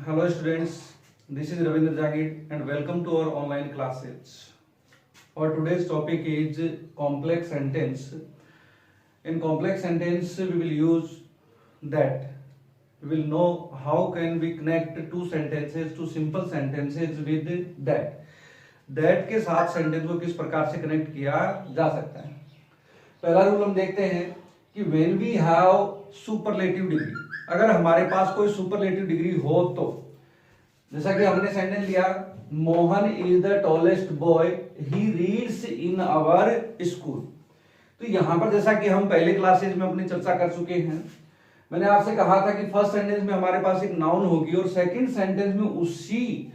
Hello students, this is Ravindra Jagid and welcome to our online classes. Our today's topic is complex sentence. In complex sentence we will use that. We will know how can we connect two sentences, two simple sentences with that. That के साथ sentence को किस प्रकार से connect किया जा सकता है. पहला रूल हम देखते हैं कि when we have superlative degree, अगर हमारे पास कोई सुपरलेटिव डिग्री हो तो, जैसा कि हमने सेंटेंस लिया Mohan is the tallest boy he reads in our school. तो यहां पर जैसा कि हम पहले क्लासेज में अपनी चर्चा कर चुके हैं, मैंने आपसे कहा था कि फर्स्ट सेंटेंस में हमारे पास एक नाउन होगी और सेकंड सेंटेंस में उसी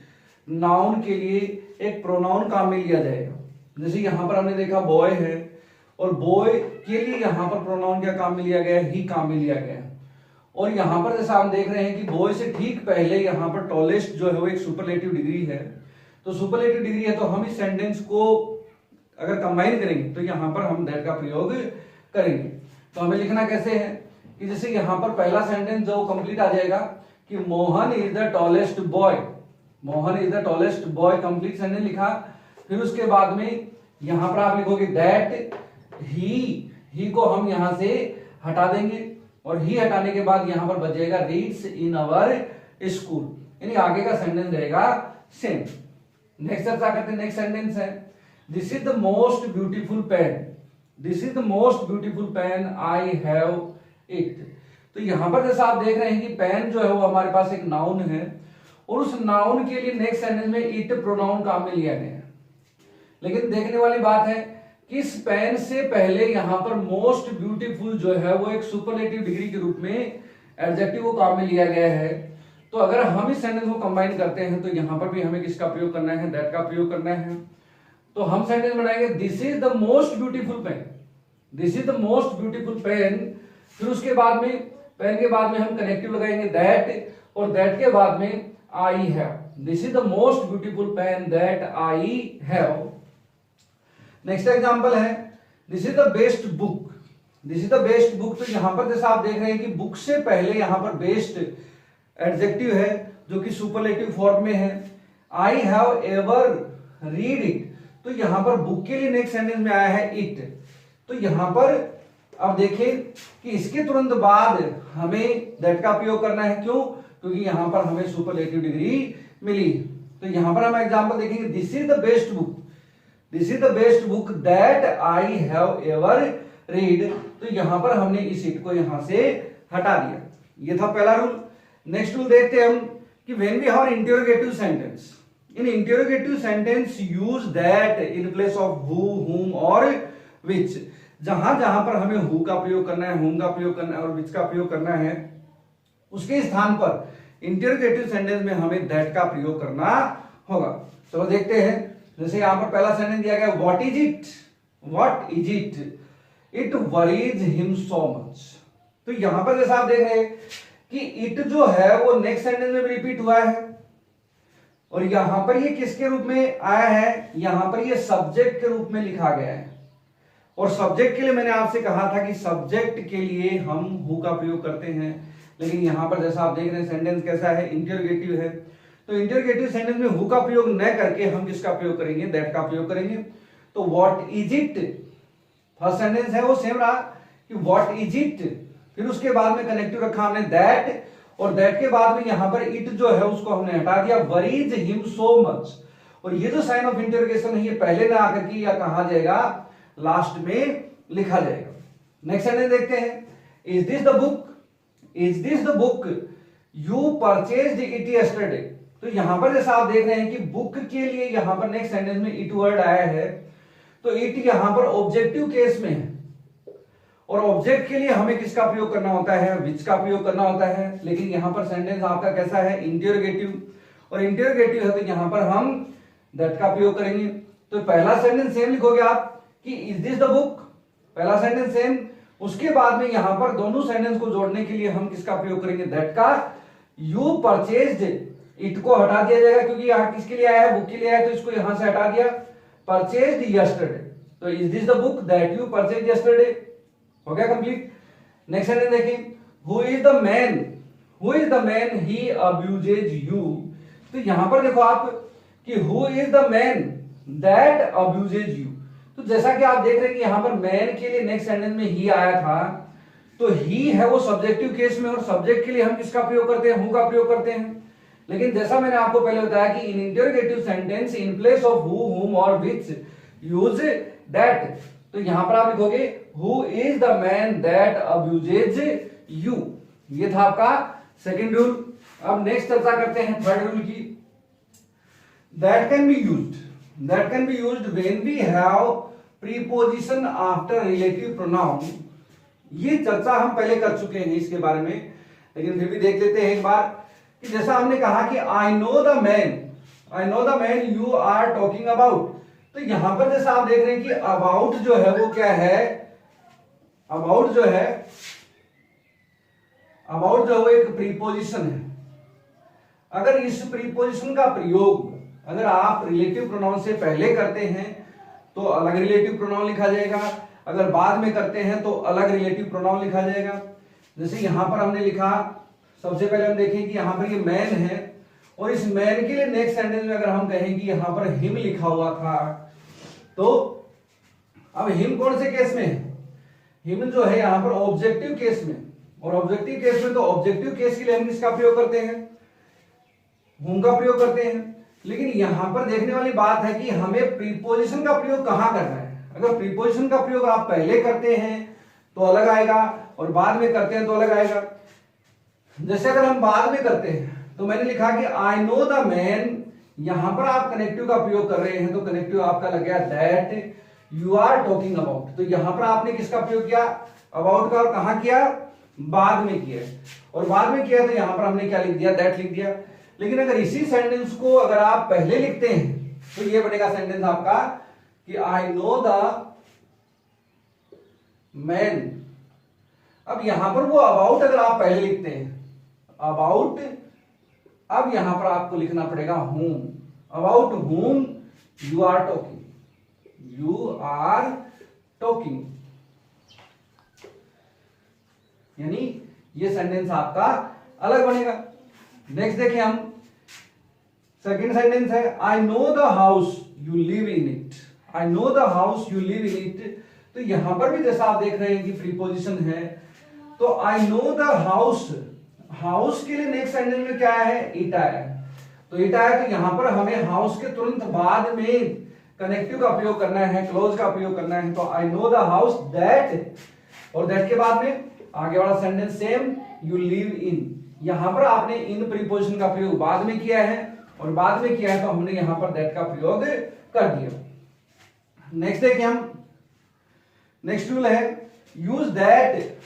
नाउन के लिए एक प्रोनाउन काम में लिया जाएगा. जैसे यहां पर हमने देखा बॉय है और बॉय के लिए यहां पर प्रोनाउन क्या काम में लिया गया है, ही काम में लिया गया है. और यहां पर जैसा हम देख रहे हैं कि बॉय से ठीक पहले यहां पर टॉलेस्ट जो है वो एक सुपरलेटिव डिग्री है. तो सुपरलेटिव डिग्री है तो हम इस सेंटेंस को अगर कंबाइन करेंगे तो यहां पर हम दैट का प्रयोग करेंगे. तो हमें लिखना कैसे है कि जैसे यहां पर पहला सेंटेंस जो कंप्लीट आ जाएगा कि Mohan is the tallest boy, Mohan is the tallest boy, complete sentence लिखा. फिर उसके बाद में यहां पर आप लिखोगे दैट ही को हम यहां से हटा देंगे और ही हटाने के बाद यहां पर बचेगा रीड्स इन आवर स्कूल, यानी आगे का सेंटेंस रहेगा सेम. नेक्स्ट चर्चा करते हैं. नेक्स्ट सेंटेंस है this is the most beautiful pen, this is the most beautiful pen I have it. तो यहां पर जैसा आप देख रहे हैं कि पेन जो है वो हमारे पास एक नाउन है और उस नाउन के लिए नेक्स्ट सेंटेंस में इट प्रोनाउन काम में लिया गया है. लेकिन देखने वाली बात है इस पेन से पहले यहां पर मोस्ट ब्यूटीफुल जो है वो एक सुपरलेटिव डिग्री के रूप में एडजेक्टिव को काम में लिया गया है. तो अगर हम इस सेंटेंस को कंबाइन करते हैं तो यहां पर भी हमें किसका प्रयोग करना है, दैट का प्रयोग करना है. तो हम सेंटेंस बनाएंगे this is the most beautiful pen, this is the most beautiful pen. फिर उसके बाद में पेन के बाद में हम कनेक्टिव लगाएंगे दैट और दैट के बाद में I have. This is the most beautiful pen that I have. Next example है this is the best book, this is the best book. तो यहां पर जैसा आप देख रहे हैं कि बुक से पहले यहां पर बेस्ट एडजेक्टिव है जो कि सुपरलेटिव फॉर्म में है. I have ever read it. तो यहां पर बुक के लिए नेक्स्ट सेंटेंस में आया है इट. तो यहां पर अब देखें कि इसके तुरंत बाद हमें दैट का प्रयोग करना है. क्यों? क्योंकि यहां पर हमें सुपरलेटिव डिग्री मिली. तो यहां पर हम एग्जांपल देखेंगे this is the best book, this is the best book that I have ever read. तो यहां पर हमने इस इट को यहां से हटा दिया. ये था पहला रूल. नेक्स्ट रूल देखते हैं हम कि when we have interrogative sentence, in interrogative sentence use that in place of who, whom और which. जहां जहां पर हमें हु का प्रयोग करना है, whom का प्रयोग करना है और which का प्रयोग करना है उसके स्थान पर इंटरोगेटिव सेंटेंस में हमें दैट का प्रयोग करना होगा. चलो देखते हैं. जैसे यहां पर पहला सेंटेंस दिया गया what is it, what is it, it worries him so much. तो यहां पर जैसा आप देख रहे हैं कि इट जो है वो नेक्स्ट सेंटेंस में भी रिपीट हुआ है और यहां पर ये किसके रूप में आया है, यहां पर ये सब्जेक्ट के रूप में लिखा गया है. और सब्जेक्ट के लिए मैंने आपसे कहा था कि सब्जेक्ट के लिए हम हु का प्रयोग करते हैं, लेकिन यहां पर जैसा आप देख रहे हैं सेंटेंस कैसा है, इंटरोगेटिव है. तो इंटरोगेटिव सेंटेंस में हु का प्रयोग न करके हम किसका प्रयोग करेंगे, दैट का प्रयोग करेंगे. तो what is it, first sentence है वो सेम रहा कि व्हाट इज इट. फिर उसके बाद में कनेक्टिव रखा हमने दैट और दैट के बाद में यहां पर इट जो है उसको हमने हटा दिया वरीज हिम सो मच. और ये जो साइन ऑफ इंटरोगेशन है ये पहले ना आकर के या कहा जाएगा, लास्ट में लिखा जाएगा. नेक्स्ट सेंटेंस देखते हैं is this the book, is this the book you purchased it yesterday. तो यहां पर जैसा आप देख रहे हैं कि बुक के लिए यहां पर नेक्स्ट सेंटेंस में इट वर्ड आया है. तो इट यहां पर ऑब्जेक्टिव केस में है और ऑब्जेक्ट के लिए हमें किसका प्रयोग करना होता है, विच का प्रयोग करना होता है. लेकिन यहां पर सेंटेंस आपका कैसा है, इंटरोगेटिव. और इंटरोगेटिव है तो यहां पर हम दैट का प्रयोग करेंगे. तो पहला सेंटेंस सेम लिखोगे आप कि इज दिस द बुक, पहला सेंटेंस सेम. उसके बाद में यहां पर दोनों सेंटेंस को जोड़ने के लिए हम किसका प्रयोग करेंगे, दैट का. यू परचेज्ड, इट को हटा दिया जाएगा क्योंकि यहां किसके लिए आया है, बुक के लिए आया है, तो इसको यहां से हटा दिया. Purchased yesterday. तो is this the book that you purchased yesterday. हो गया कंप्लीट. नेक्स्ट सेंटेंस देखिए who is the man, who is the man he abuses you. तो यहां पर देखो आप कि who is the man that abuses you. तो जैसा कि आप देख रहे हैं कि यहां पर मैन के लिए नेक्स्ट सेंटेंस में ही आया था, तो ही है वो सब्जेक्टिव केस में, और सब्जेक्ट के लिए हम किसका प्रयोग करते हैं, हु का प्रयोग करते हैं। लेकिन जैसा मैंने आपको पहले बताया कि in interrogative sentence in place of who, whom और विच यूज दैट। तो यहां पर आप लिखोगे who is the man that abuses you. ये था आपका सेकंड रूल। अब नेक्स्ट चर्चा करते हैं थर्ड रूल की। That can be used when we have preposition after relative pronoun. ये चर्चा हम पहले कर चुके हैं इसके बारे में, लेकिन फिर भी देख लेते हैं एक बार कि जैसा हमने कहा कि I know the man you are talking about. तो यहां पर जैसा आप देख रहे हैं कि अबाउट जो है वो क्या है, अबाउट जो है वो एक प्रीपोजिशन है। अगर इस प्रीपोजिशन का प्रयोग अगर आप रिलेटिव प्रोनाउन से पहले करते हैं तो अलग रिलेटिव प्रोनाउन लिखा जाएगा, अगर बाद में करते हैं तो अलग रिलेटिव प्रोनाउन लिखा जाएगा। जैसे यहां पर हमने लिखा, सबसे पहले हम देखें कि यहां पर ये मैन है, और इस मैन के लिए नेक्स्ट सेंटेंस में अगर हम कहें कि यहां पर हिम लिखा हुआ था, तो अब हिम कौन से केस में है, हिम जो है यहां पर ऑब्जेक्टिव केस में, और ऑब्जेक्टिव केस में तो ऑब्जेक्टिव केस के लिए हम किसका प्रयोग करते हैं, हुम का प्रयोग करते हैं। लेकिन यहां पर देखने वाली बात है कि हमें प्रीपोजिशन का प्रयोग कहां करना है। अगर प्रीपोजिशन का प्रयोग आप पहले करते हैं तो अलग आएगा, और बाद में करते हैं तो अलग आएगा। जैसे अगर हम बाद में करते हैं तो मैंने लिखा कि आई नो द मैन, यहां पर आप कनेक्टिव का प्रयोग कर रहे हैं तो कनेक्टिव आपका लग गया that you are talking about. तो यहां पर आपने किसका प्रयोग किया, अबाउट का, और कहां किया, बाद में किया, और बाद में किया तो यहां पर हमने क्या लिख दिया, दैट लिख दिया। लेकिन अगर इसी सेंटेंस को अगर आप पहले लिखते हैं तो ये बनेगा सेंटेंस आपका कि आई नो द मैन। अब यहां पर वो अबाउट अगर आप पहले लिखते हैं, अबाउट, अब यहां पर आपको लिखना पड़ेगा हुम, about whom you are talking, यानी ये सेंटेंस आपका अलग बनेगा। नेक्स्ट देखें हम, सेकंड सेंटेंस है आई know the house you live in it, I know the house you live in it. तो यहां पर भी जैसा आप देख रहे हैं कि प्रीपोजिशन है, तो आई नो द हाउस, हाउस के लिए नेक्स्ट सेंटेंस में क्या है, इट आया, तो इट आया, तो यहां पर हमें हाउस के तुरंत बाद में कनेक्टिव का प्रयोग करना है, क्लोज का प्रयोग करना है। तो आई नो द हाउस दैट, और दैट के बाद में आगे वाला sentence same, you live in. यहां पर आपने इन प्रीपोजिशन का प्रयोग बाद में किया है, और बाद में किया है तो हमने यहां पर दैट का प्रयोग कर दिया। नेक्स्ट देखिए हम, नेक्स्ट रूल है use that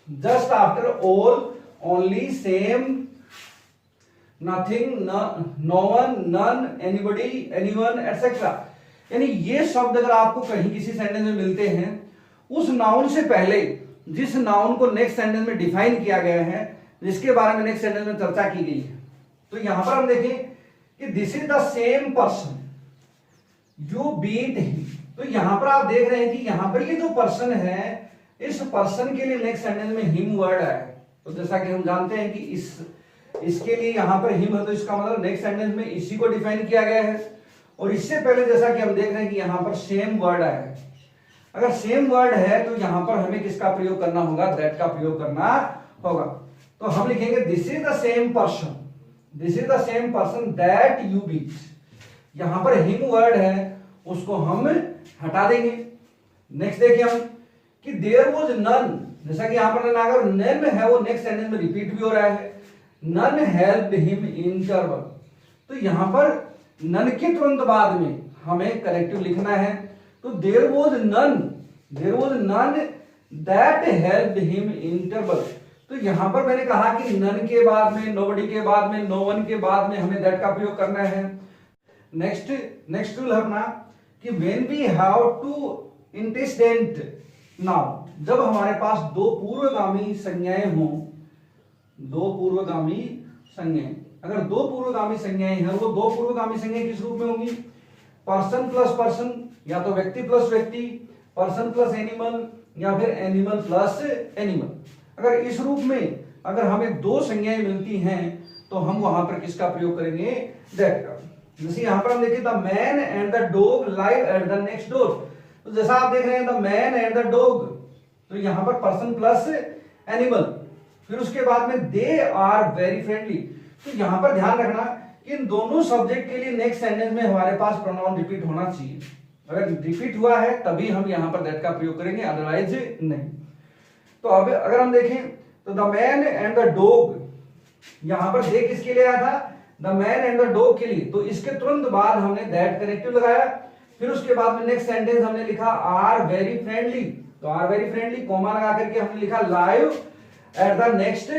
just after all, only, same, nothing, no one, none, anybody, anyone, etcetera. यानी ये शब्द अगर आपको कहीं किसी सेंटेंस में मिलते हैं, उस नाउन से पहले जिस नाउन को नेक्स्ट सेंटेंस में डिफाइन किया गया है, जिसके बारे में नेक्स्ट सेंटेंस में चर्चा की गई है, तो यहां पर हम देखें कि this is the same person you beat him. तो यहां पर आप देख रहे हैं कि यहां पर ये जो पर्सन है, इस पर्सन के लिए नेक्स्ट सेंटेंस में हिम वर्ड है। तो जैसा कि हम जानते हैं कि इसके लिए यहां पर हिम है, तो इसका मतलब नेक्स्ट सेंटेंस में इसी को डिफाइन किया गया है। और इससे पहले जैसा कि हम देख रहे हैं कि यहां पर सेम वर्ड है, अगर सेम वर्ड है तो यहां पर हमें किसका प्रयोग करना होगा, दैट का प्रयोग करना होगा। तो हम लिखेंगे this is the same person, this is the same person that you beat. यहां पर हिम वर्ड है, उसको हम हटा देंगे। नेक्स्ट देखिए हम कि देयर वाज नन, जैसा कि यहां पर अगर नन है वो नेक्स्ट सेंटेंस में रिपीट भी हो रहा है, none helped him in trouble. तो यहां पर नन के तुरंत बाद में हमें करेक्टिव लिखना है, तो there was none that helped him in trouble. तो यहां पर मैंने कहा कि नन के बाद में, नोबडी के बाद में, नो वन के बाद में हमें दैट का प्रयोग करना है। नेक्स्ट रूल है अपना कि when we have two antecedent noun, जब हमारे पास दो पूर्वगामी संज्ञाएं हों, दो पूर्वगामी संज्ञाएं, अगर दो पूर्वगामी संज्ञाएं हैं, वो दो पूर्वगामी संज्ञाएं किस रूप में होंगी, पर्सन प्लस पर्सन, या तो व्यक्ति प्लस व्यक्ति, पर्सन प्लस एनिमल, या फिर एनिमल प्लस एनिमल। अगर इस रूप में अगर हमें दो संज्ञाएं मिलती हैं तो हम वहां पर किसका प्रयोग करेंगे, दैट का। जैसे यहां पर हम देखें the man and the dog live at the next door, तो जैसा आप देख रहे हैं the man and the dog, तो यहां पर पर्सन प्लस एनिमल, फिर उसके बाद में दे आर वेरी फ्रेंडली। तो यहां पर ध्यान रखना कि इन दोनों सब्जेक्ट के लिए नेक्स्ट सेंटेंस में हमारे पास प्रोनाउन रिपीट होना चाहिए। अगर रिपीट हुआ है तभी हम यहां पर दैट का प्रयोग करेंगे, अदरवाइज नहीं। तो अब अगर हम देखें तो the man and the dog, यहां पर दे किसके लिए आया था, the man and the dog के लिए, तो इसके तुरंत बाद हमने दैट कनेक्टिव लगाया, फिर उसके बाद में नेक्स्ट सेंटेंस हमने लिखा आर वेरी फ्रेंडली, तो आर वेरी फ्रेंडली कोमा लगा करके हमने लिखा लाइव एट द नेक्स्ट,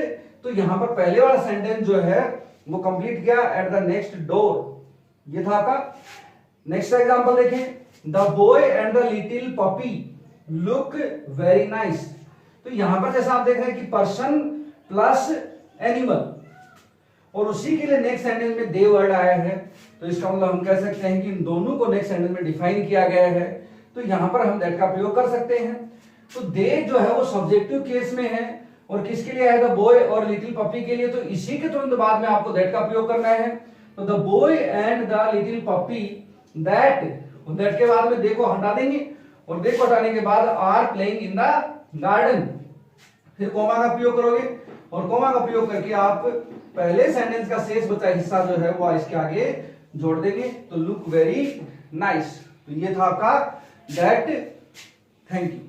तो यहां पर पहले वाला सेंटेंस जो है वो कंप्लीट किया एट द नेक्स्ट डोर, ये था आपका। नेक्स्ट एग्जांपल देखें, the boy and the little puppy look very nice, तो यहां पर जैसा आप देख रहे हैं कि पर्सन प्लस एनिमल, और उसी के लिए नेक्स्ट सेंटेंस में दे वर्ड आया है, तो इसका मतलब हम कह सकते हैं कि इन दोनों को नेक्स्ट सेंटेंस में डिफाइन किया गया है, तो यहां पर हम दैट का प्रयोग कर सकते हैं। तो दे जो है वो सब्जेक्टिव केस में है, और किसके लिए है, द बॉय और लिटिल पपी के लिए, तो इसी के तुरंत बाद में आपको दैट का प्रयोग करना है। तो the boy and the little puppy that, that के बाद में दे को हटा देंगे, और दे को हटाने के बाद are playing in the garden, फिर कोमा का प्रयोग करोगे, और कोमा का प्रयोग करके आप पहले सेंटेंस का शेष बचा हिस्सा जो है वो इसके आगे जोड़ देंगे, तो लुक वेरी नाइस। तो ये था आपका दैट। Thank you.